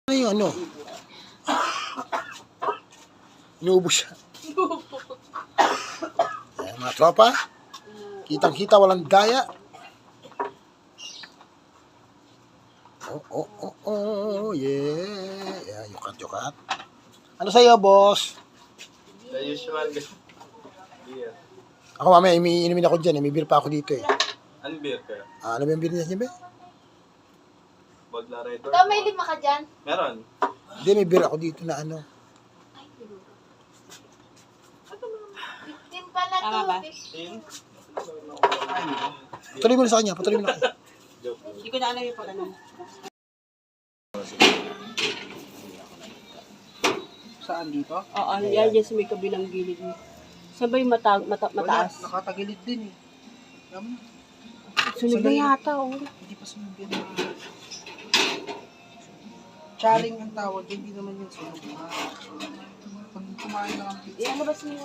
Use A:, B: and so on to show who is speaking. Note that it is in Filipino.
A: Ano yung ano? Inuubos siya. Ayan, mga tropa. Kitang-kita, walang daya. Yeah. Yeah, yukat. Ano sa'yo, boss?
B: The usual beer.
A: Ako mamaya, inumin ako dyan. May beer pa ako dito eh.
B: Anong beer ka?
A: Ano ba yung beer niya, be?
B: Bagla Redor.
C: Ikaw may 5 ka dyan?
B: Meron.
A: Hindi, may beer ako dito na ano.
C: 15 pala
D: Tama ba?
C: to.
B: 15.
A: Patuloy mo na sa kanya, patuloy mo na kanya.
B: Joke.
D: Hindi ko na alam yung pag ano.
E: Saan dito?
D: Oo, yan dyan sa may kabilang gilid mo. Saan ba yung mataas?
E: Nakatagilid din eh. Alam mo,
D: Sunog na yata, oh.
E: hindi pa sunog yan. Charing ang tawag, hindi naman yung sunog. Pag kumain na ang pizza.
D: Iyan mo ba siya?